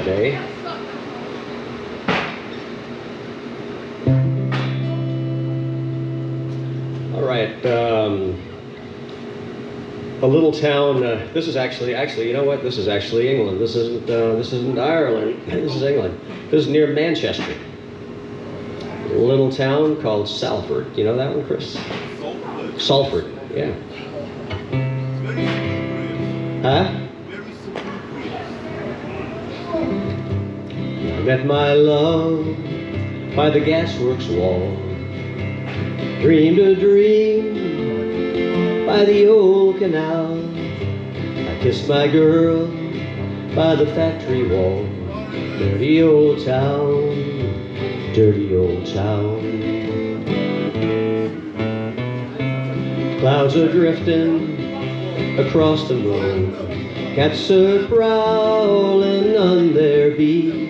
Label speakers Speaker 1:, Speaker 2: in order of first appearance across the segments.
Speaker 1: today. All right, a little town. This is actually, you know what? This is actually England. This isn't Ireland. This is England. This is near Manchester. A little town called Salford. You know that one, Chris? Salford. Yeah. Huh? I met my love by the gasworks wall. Dreamed a dream by the old canal. I kissed my girl by the factory wall. Dirty old town, dirty old town. Clouds are drifting across the moon. Cats are prowling on their beat.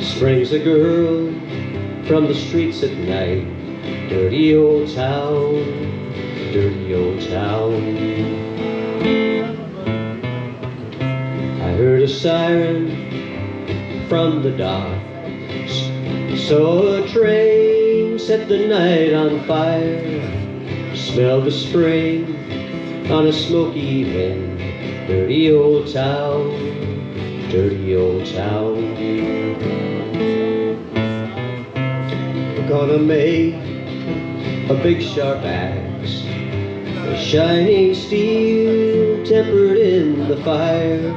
Speaker 1: Springs a girl from the streets at night. Dirty old town, dirty old town. I heard a siren from the dock. Saw a train set the night on fire. Smelled the spring on a smoky wind. Dirty old town, dirty old town. We're gonna make a big sharp axe, a shining steel tempered in the fire.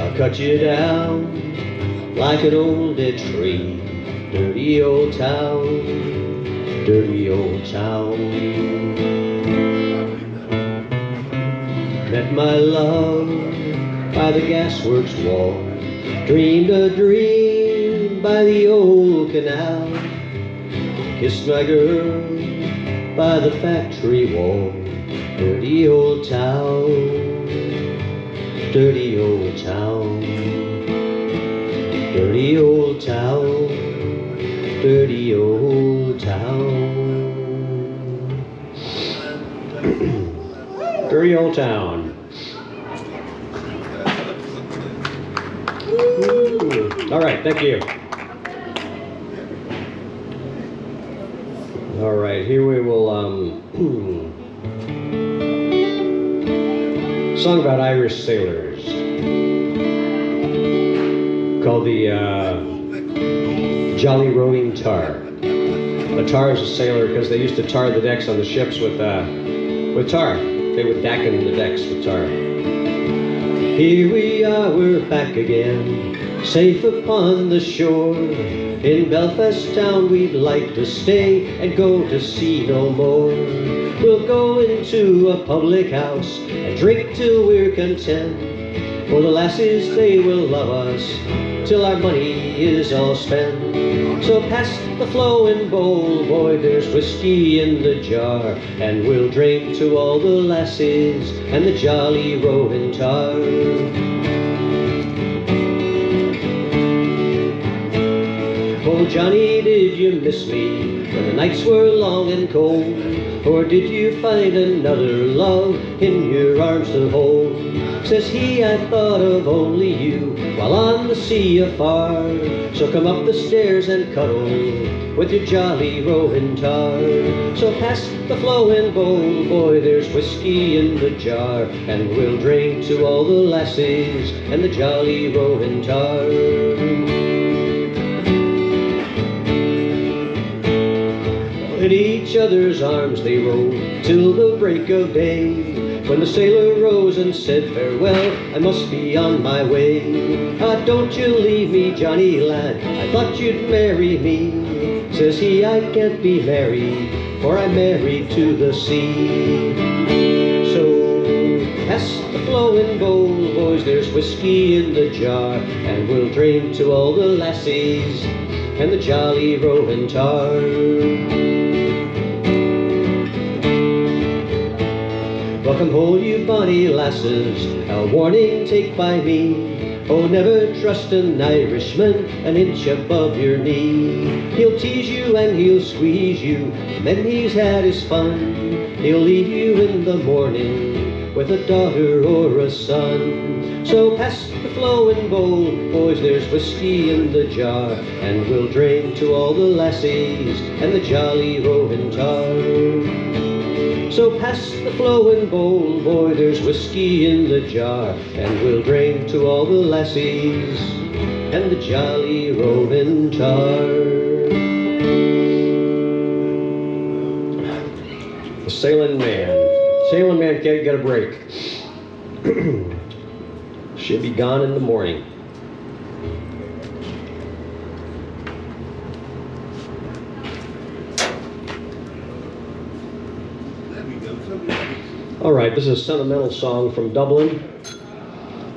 Speaker 1: I'll cut you down like an old dead tree. Dirty old town, dirty old town. Met my love by the gasworks wall. Dreamed a dream by the old canal. Kissed my girl by the factory wall. Dirty old town, dirty old town. Dirty old town, dirty old town. Dirty old town. All right, thank you. All right, here we will, song about Irish sailors called the Jolly Rowing Tar. A tar is a sailor because they used to tar the decks on the ships with tar. They would dacken the decks with tar. Here we are, we're back again, safe upon the shore. In Belfast town we'd like to stay and go to sea no more. We'll go into a public house and drink till we're content. For the lasses, they will love us till our money is all spent. So pass the flowing bowl, boy, there's whiskey in the jar, and we'll drink to all the lasses and the jolly rowing tar. Oh, Johnny, did you miss me when the nights were long and cold? Or did you find another love in your arms to hold? Says he, I thought of only you while on the sea afar. So come up the stairs and cuddle with your jolly rowing tar. So pass the flowing bowl, boy, there's whiskey in the jar, and we'll drink to all the lasses and the jolly rowing tar. In each other's arms they rode till the break of day. When the sailor rose and said farewell, I must be on my way. Ah, don't you leave me, Johnny lad, I thought you'd marry me. Says he, I can't be married, for I'm married to the sea. So pass the flowing bowl, boys, there's whiskey in the jar, and we'll drink to all the lassies and the jolly rowing tar. Welcome home, you bonny lasses, a warning take by me. Oh, never trust an Irishman an inch above your knee. He'll tease you and he'll squeeze you, and then he's had his fun. He'll leave you in the morning with a daughter or a son. So pass the flowing bowl, boys, there's whiskey in the jar, and we'll drink to all the lassies and the jolly roving tar. So pass the flowing bowl, boy, there's whiskey in the jar, and we'll drink to all the lassies and the jolly roving tar. The Sailing Man. Sailing Man can't get a break. She'll be gone in the morning. All right, this is a sentimental song from Dublin.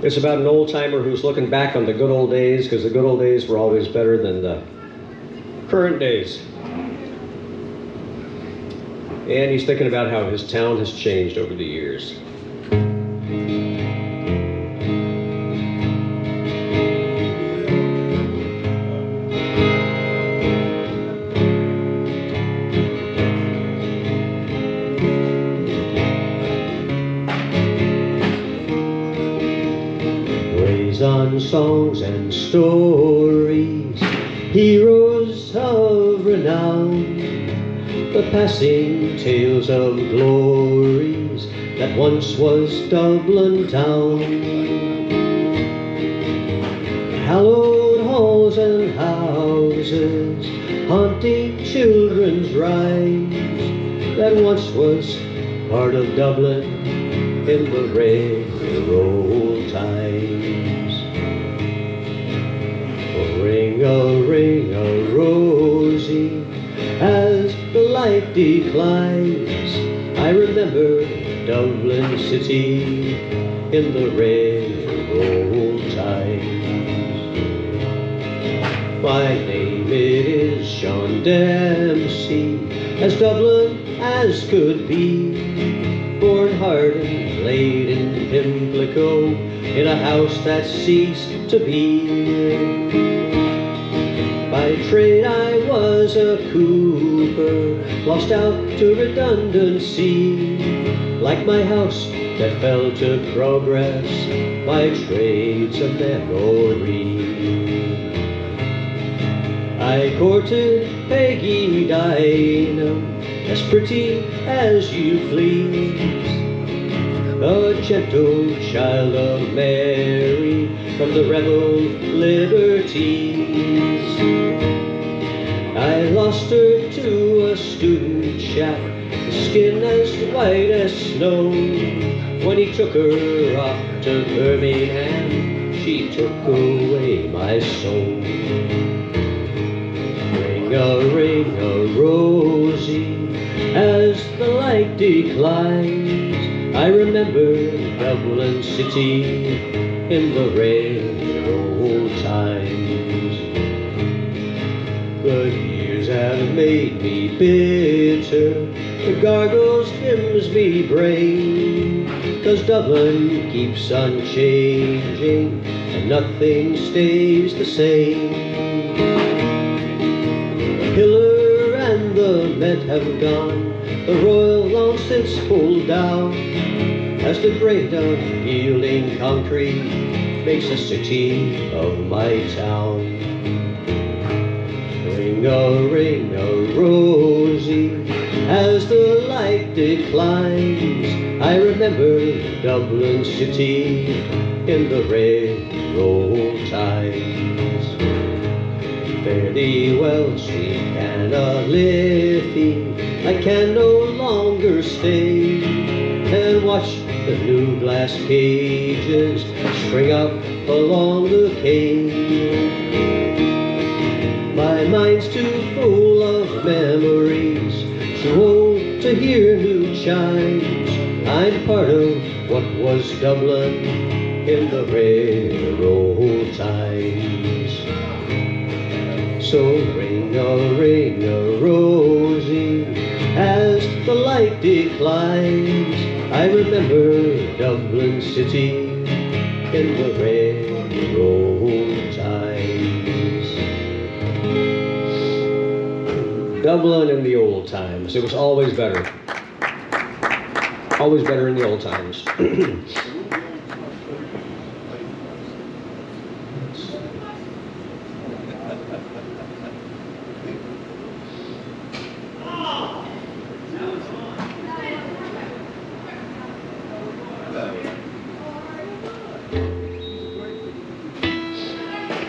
Speaker 1: It's about an old-timer who's looking back on the good old days, because the good old days were always better than the current days. And he's thinking about how his town has changed over the years. On songs and stories, heroes of renown, the passing tales of glories that once was Dublin town. Hallowed halls and houses, haunting children's rides, that once was part of Dublin in the rare old times. Ring-a-ring-a-rosy, as the light declines, I remember Dublin city in the rare old times. My name it is Sean Dempsey, as Dublin as could be, born hard and laid in Pimlico, in a house that ceased to be. By trade I was a cooper, lost out to redundancy, like my house that fell to progress, my trade's a memory. I courted Peggy Dynam, as pretty as you please, a gentle child of Mary from the rebel liberties. I lost her to a student chap, his skin as white as snow. When he took her off to Birmingham, she took away my soul. Ring-a-ring-a-rosy, as the light declines, I remember Dublin city in the rare old times. The years have made me bitter, the gargles dims me brain, 'cause Dublin keeps on changing and nothing stays the same. The Pillar and the Met have gone, the Royal long since pulled down, as the great unyielding concrete makes a city of my town. Ring-a-ring-a-rosy, as the light declines, I remember Dublin city in the rare old times. Fare thee well, sweet Anna Liffey, I can no longer stay and watch the new glass cages spring up along the quay. My mind's too full of memories, too old to hear new chimes. I'm part of what was Dublin in the rare old times. So ring-a-ring-a-rosy, as the light declines, I remember Dublin city in the rare old times. Dublin in the old times. It was always better. Always better in the old times.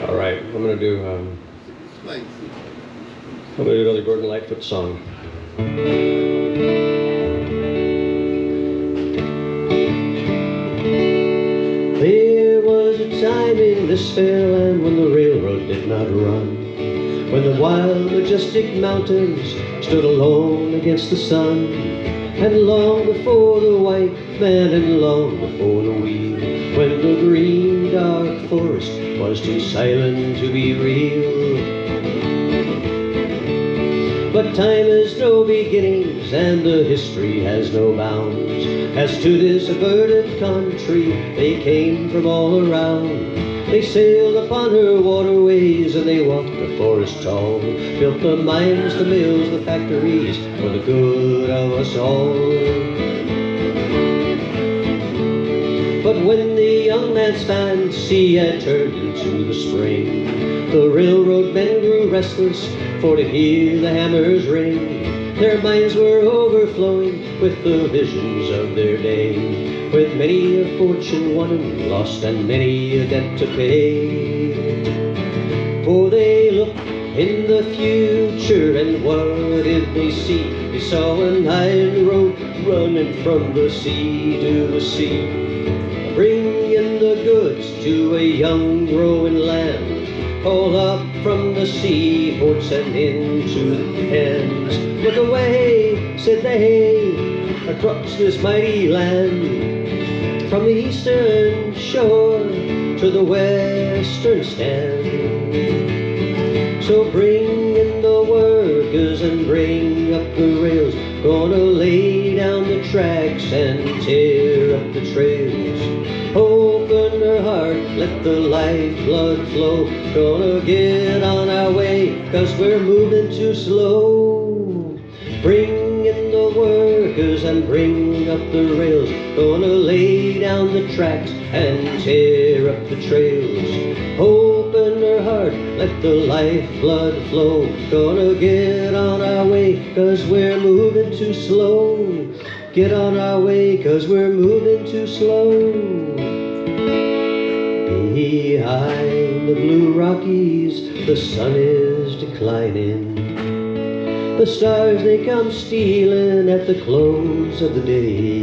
Speaker 1: All right, I'm gonna do another Gordon Lightfoot song. There was a time in this fair land when the railroad did not run, when the wild, majestic mountains stood alone against the sun, and long before the white man and long before the wheel, when the green, dark forest was too silent to be real. But time has no beginnings and the history has no bounds. As to this verdant country they came from all around. They sailed upon her waterways and they walked the forest tall, built the mines, the mills, the factories for the good of us all. But when the young man's fancy had turned into the spring, the railroad men grew restless for to hear the hammers ring. Their minds were overflowing with the visions of their day, with many a fortune won and lost and many a debt to pay. For they looked in the future and what did they see? They saw an iron road running from the sea to the sea, bringing the goods to a young growing land, called up from the seaports and into the hands. Look away, said they, across this mighty land, from the eastern shore to the western stand. So bring in the workers and bring up the rails, gonna lay down the tracks and tear up the trails. Open her heart, let the lifeblood flow, gonna get on our way, 'cause we're moving too slow. Bring in the workers and bring up the rails, gonna lay down the tracks and tear up the trails. Open her heart, let the lifeblood flow, gonna get on our way, 'cause we're moving too slow. Get on our way, 'cause we're moving too slow. Behind the blue Rockies, the sun is declining. The stars, they come stealing at the close of the day.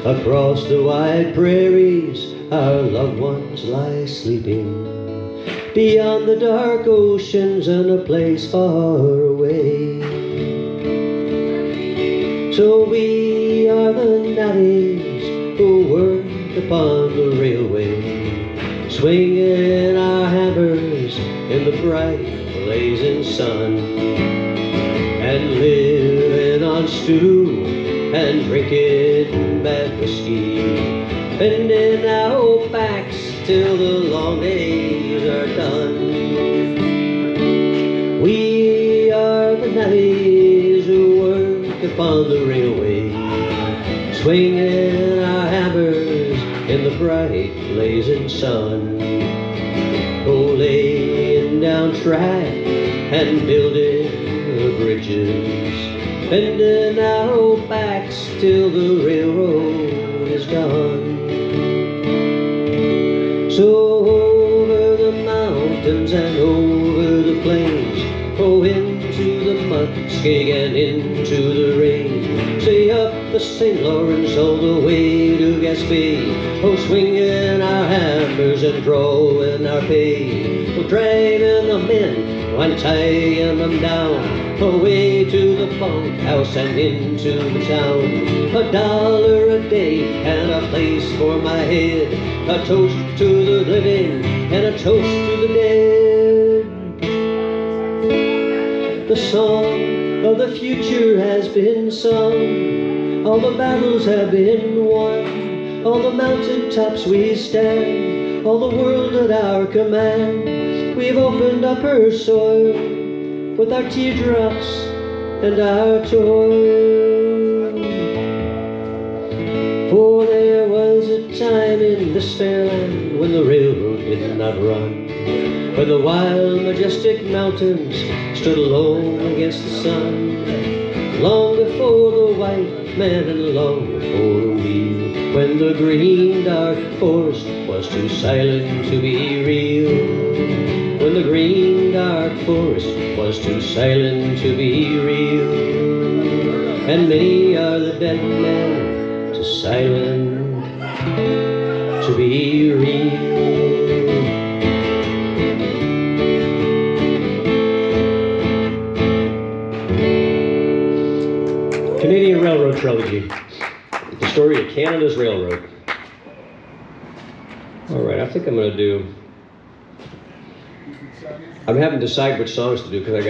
Speaker 1: Across the wide prairies, our loved ones lie sleeping, beyond the dark oceans and a place far away. So we are the navvies who work upon the railway, swinging our hammers in the bright blazing sun, and living on stew and drinking bad whiskey, bending our backs till the long days are done. We are the navvies who work upon the railway, swinging our hammers in the bright blazing sun, oh, laying down track and building bridges, bending our backs till the railroad is gone. So over the mountains and over the plains, oh, into the muskeg and into the rain, say up the St. Lawrence all the way to Gaspé, oh, swinging our hammers and drawing our pay, oh, driving the men and tying them down, away to the bunkhouse and into the town. $1 a day and a place for my head, a toast to the living and a toast to the dead. The song of the future has been sung, all the battles have been won, all the mountain tops we stand, all the world at our command. We've opened up her soil with our teardrops and our toil. For there was a time in this fair land when the railroad did not run, when the wild, majestic mountains stood alone against the sun, long before the white man and long before the wheel, when the green, dark forest was too silent to be real. dark forest was too silent to be real, and many are the dead men too silent to be real. Canadian Railroad Trilogy, the story of Canada's railroad. All right, I think I'm going to do. I'm having to decide which songs to do because I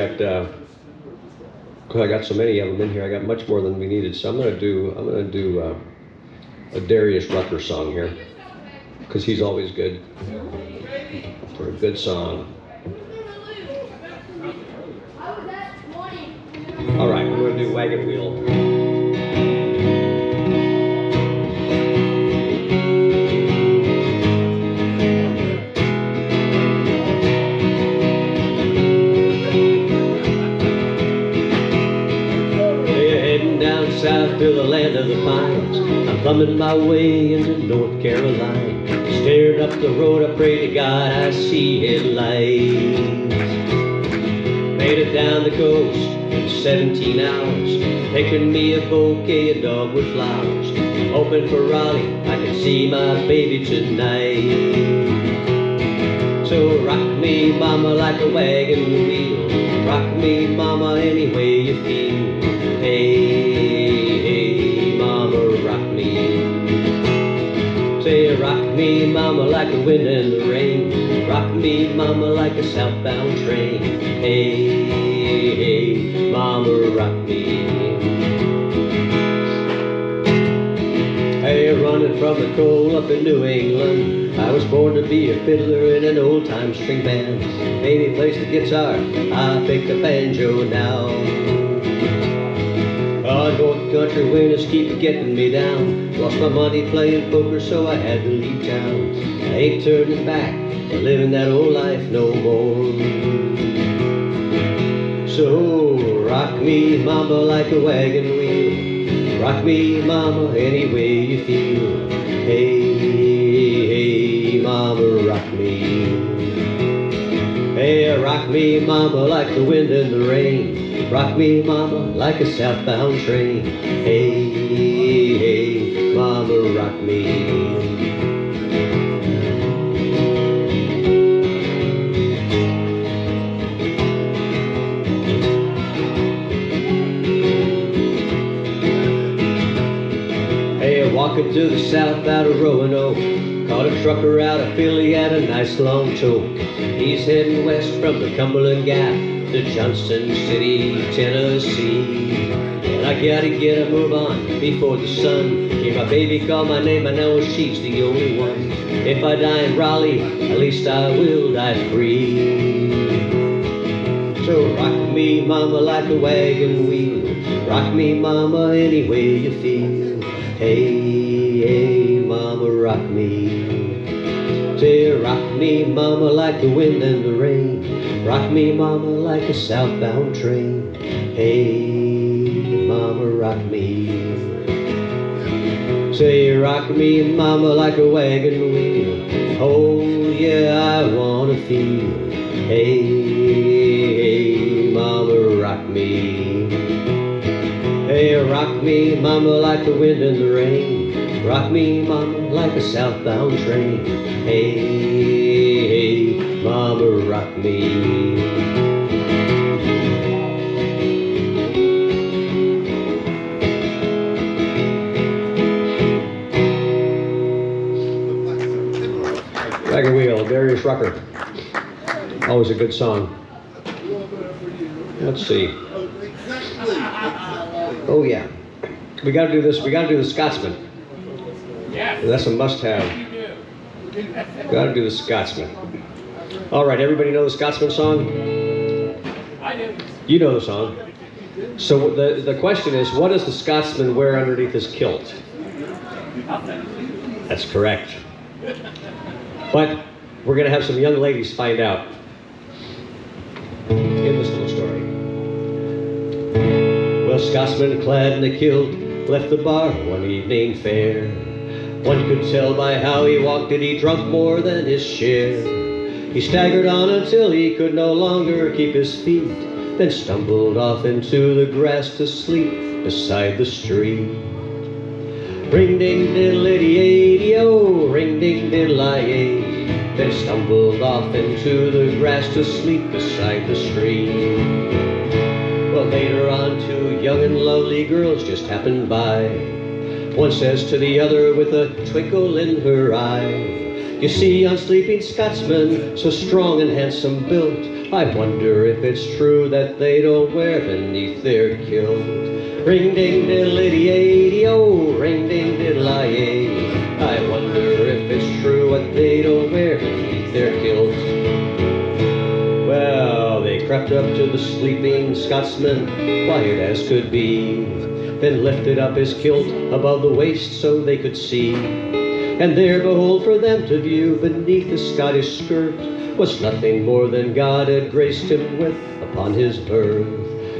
Speaker 1: got so many of them in here. I got much more than we needed, so I'm going to do a Darius Rucker song here because he's always good for a good song. All right, we're going to do Wagon Wheel. South to the land of the pines, I'm thumbing my way into North Carolina. Stared up the road, I pray to God I see headlights. Made it down the coast in 17 hours, picking me a bouquet of dogwood flowers. Hoping for Raleigh, I can see my baby tonight. So rock me, mama, like a wagon wheel. Rock me, mama, any way you feel. Hey, mama, rock me. Say, rock me, mama, like the wind and the rain. Rock me, mama, like a southbound train. Hey, mama, rock me. Hey, running from the cold up in New England, I was born to be a fiddler in an old-time string band. Baby plays the guitar, I pick the banjo now. North country winters keep getting me down. Lost my money playing poker, so I had to leave town. I ain't turning back to living that old life no more. So rock me, mama, like a wagon wheel. Rock me, mama, any way you feel. Hey, hey, mama, rock me. Hey, rock me, mama, like the wind and the rain. Rock me, mama, like a southbound train. Hey, hey, mama, rock me. Hey, walking to the south out of Roanoke, caught a trucker out of Philly at a nice long toke. He's heading west from the Cumberland Gap to Johnson City, Tennessee. And I gotta get a move on before the sun. Hear my baby call my name, I know she's the only one. If I die in Raleigh, at least I will die free. So rock me, mama, like a wagon wheel. Rock me, mama, any way you feel. Hey, hey, mama, rock me. Say, rock me, mama, like the wind and the rain. Rock me, mama, like a southbound train. Hey, mama, rock me. Say, rock me, mama, like a wagon wheel. Oh, yeah, I wanna feel. Hey, hey, mama, rock me. Hey, rock me, mama, like the wind and the rain. Rock me, mama, like a southbound train. Hey, hey, mama, rock me. Wagon Wheel, Darius Rucker. Always a good song. Let's see. Oh yeah. We gotta do this. We gotta do the Scotsman. That's a must-have. Gotta do the Scotsman. All right, everybody know the Scotsman song?
Speaker 2: I do.
Speaker 1: You know the song. So the question is, what does the Scotsman wear underneath his kilt? That's correct. But we're going to have some young ladies find out in this little story. Well, Scotsman clad in a kilt left the bar one evening fair. One could tell by how he walked that he drunk more than his share. He staggered on until he could no longer keep his feet, then stumbled off into the grass to sleep beside the street. Ring-ding-diddle-iddy-ay-dee-o, ring-ding-diddle-ay-ay, then stumbled off into the grass to sleep beside the stream. Well, later on, two young and lovely girls just happened by. One says to the other with a twinkle in her eye, "You see, yon sleeping Scotsman, so strong and handsome built, I wonder if it's true that they don't wear beneath their kilt." Ring-ding-diddle-iddy-ay-dee-o, ring-ding-diddle-ay-ay, I wonder if it's true what they don't wear beneath their kilt. Well, they crept up to the sleeping Scotsman, quiet as could be, then lifted up his kilt above the waist so they could see. And there, behold, for them to view, beneath the Scottish skirt, was nothing more than God had graced him with upon his birth.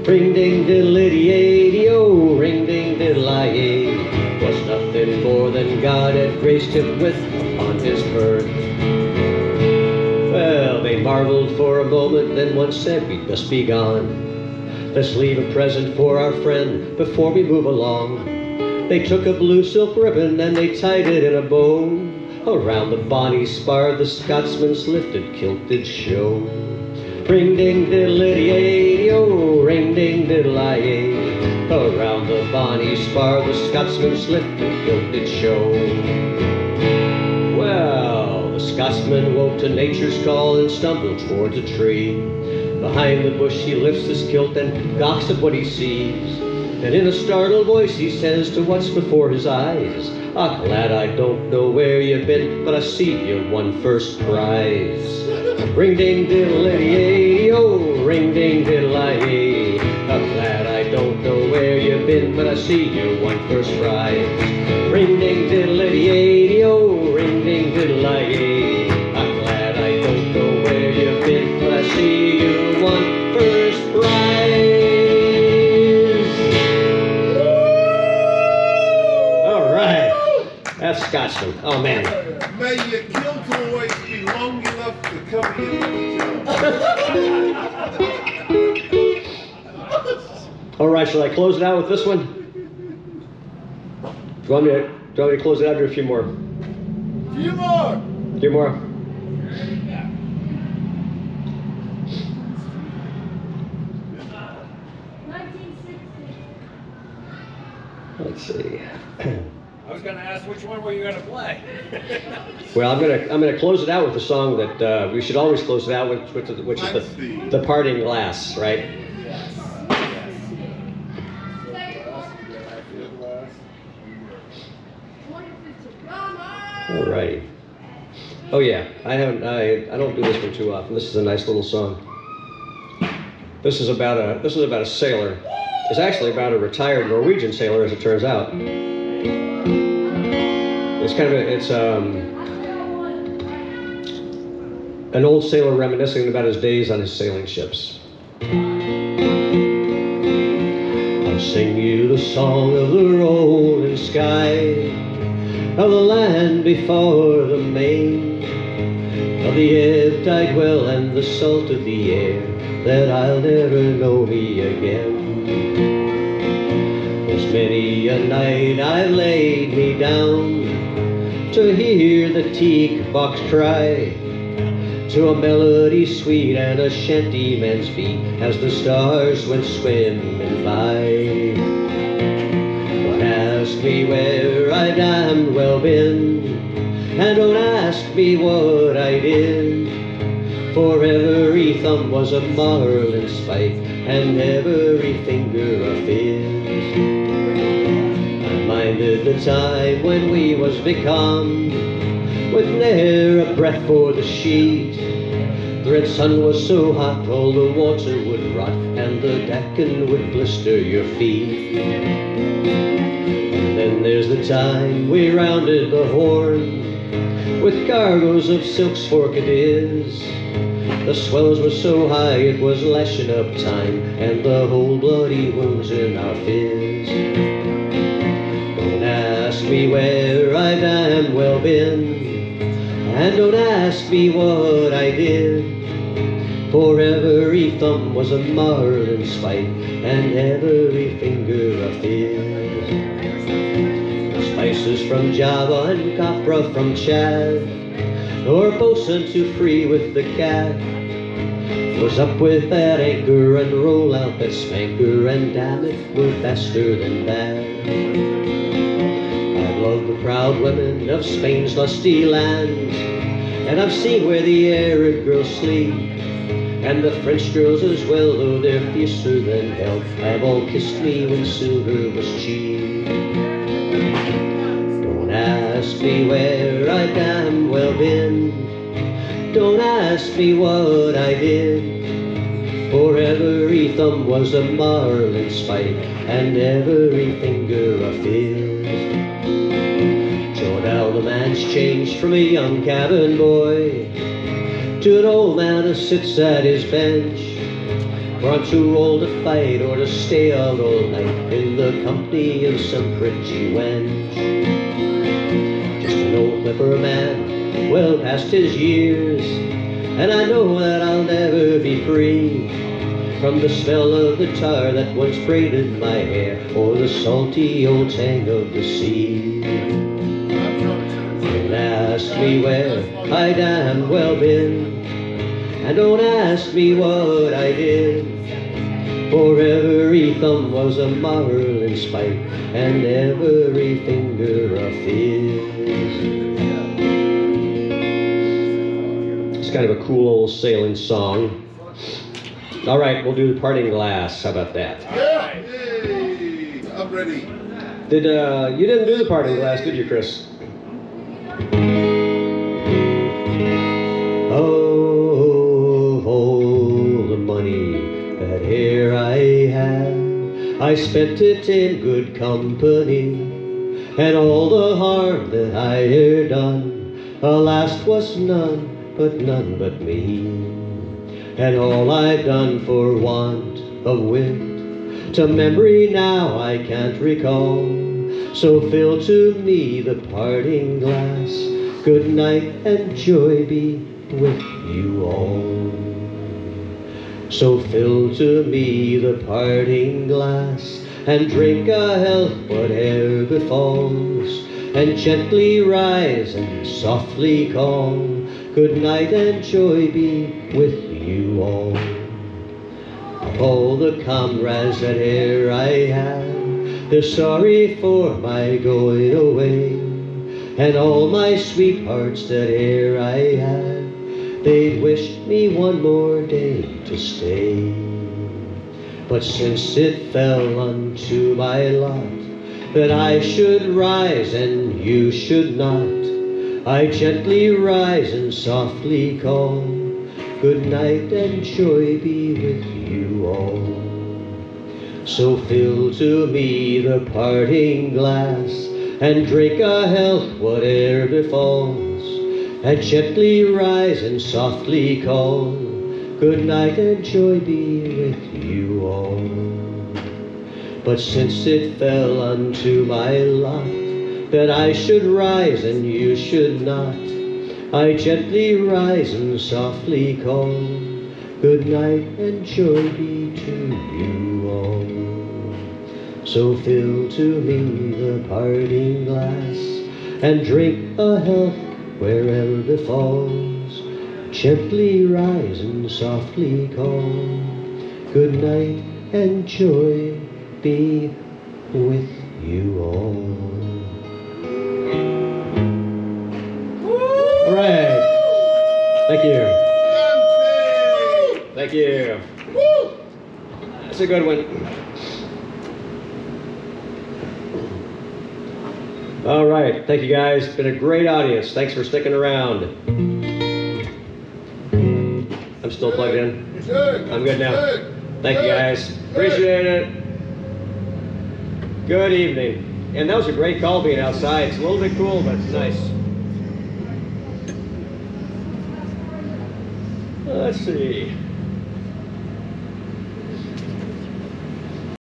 Speaker 1: Ring-ding-diddle-iddy-ay-dee-o, ring-ding-diddle-ay-ay, was nothing more than God had graced him with upon his birth. Well, they marveled for a moment, then one said, "We'd best be gone. Let's leave a present for our friend before we move along." They took a blue silk ribbon and they tied it in a bow. Around the bonny spar the Scotsman's lifted kilt did show. Ring-ding-diddle-iddy-ay-dee-o, ring-ding-diddle-ay-ay, around the bonny spar the Scotsman's lifted kilt did show. Well, the Scotsman woke to nature's call and stumbled towards a tree. Behind the bush he lifts his kilt and gawks at what he sees. And in a startled voice he says to what's before his eyes, "Ah, lad, I don't know where you've been, but I see you won first prize." Ring-ding-diddle-iddy-ay-dee-o, ring-ding-diddle-ay-ay, "Ah, lad, I don't know where you've been, but I see you won first prize." Ring-ding-diddle-iddy-ay-dee-o, ring-ding-diddle-ay-ay, "Ah, lad, I don't know where you've been, but I see you won first prize." That's Scotsman. Oh, man.
Speaker 3: May your kilt always be long enough to cover your
Speaker 1: All right, shall I close it out with this one? Do you want me to close it out or a few more?
Speaker 3: Few more.
Speaker 1: A few more? Let's see.
Speaker 2: I was going to ask which one were you going to play?
Speaker 1: Well, I'm gonna close it out with a song that we should always close it out with, which is the Parting Glass, right? All right. Oh yeah, I don't do this one too often. This is a nice little song. This is about a sailor. It's actually about a retired Norwegian sailor, as it turns out. It's an old sailor reminiscing about his days on his sailing ships. I'll sing you the song of the rolling sky, of the land before the main, of the ebb tide well and the salt of the air, that I'll never know me again. There's many a night I've laid me down to hear the teak box cry, to a melody sweet and a shanty man's beat as the stars went swimming by. Don't ask me where I damned well been, and don't ask me what I did, for every thumb was a marlin spike and every finger a fizz. Minded the time when we was become, with ne'er a breath for the sheet. The red sun was so hot all the water would rot, and the decking would blister your feet. And then there's the time we rounded the Horn, with cargoes of silks fork it is. The swells were so high it was lashing up time, and the whole bloody wounds in our fizz. Don't ask me where I damn well been, And don't ask me what I did, for every thumb was a marlin's fight, and every finger a fizz. Spices from Java and copra from Chad, or bosun too free with the cat, was up with that anchor and roll out that spanker, and damn it, we're faster than that. I've loved the proud women of Spain's lusty land, and I've seen where the Arab girls sleep, and the French girls as well, though they're fiercer than hell, have all kissed me when silver was cheap. Don't ask me where I damn well been, don't ask me what I did, for every thumb was a marlin's fight, and every finger a fizz. Jordal, the man's changed from a young cabin boy to an old man who sits at his bench, for I'm too old to fight or to stay out all night in the company of some pretty wench. Just an old clipper man, well past his years, and I know that I'll never be free from the smell of the tar that once braided my hair, or the salty old tang of the sea. Don't ask me where I damn well been, and don't ask me what I did, for every thumb was a marlin's fight, and every finger a fizz. It's kind of a cool old sailing song. All right, we'll do the parting glass. How about that?
Speaker 3: Yeah, hey, I'm ready.
Speaker 1: You didn't do the parting glass, did you, Chris? Oh, all the money that here I had, I spent it in good company, and all the harm that I e'er done, alas, was none but me. And all I've done for want of wit, to memory now I can't recall. So fill to me the parting glass, good night and joy be with you all. So fill to me the parting glass, and drink a health whate'er befalls, and gently rise and softly call, good night and joy be with you all. All the comrades that e'er I had, they're sorry for my going away, and all my sweethearts that e'er I had, they wished me one more day to stay. But since it fell unto my lot that I should rise and you should not, I gently rise and softly call, good night and joy be with you all. So fill to me the parting glass, and drink a health whate'er befalls, and gently rise and softly call, good night and joy be with you all. But since it fell unto my lot that I should rise and you should not, I gently rise and softly call, good night and joy be to you all. So fill to me the parting glass, and drink a health wherever befalls, gently rise and softly call, good night and joy be with you all. All right. Thank you. Thank you. That's a good one. All right. Thank you, guys. Been a great audience. Thanks for sticking around. I'm still plugged in. I'm good now. Thank you, guys. Appreciate it. Good evening. And that was a great call being outside. It's a little bit cool, but it's nice. Let's see.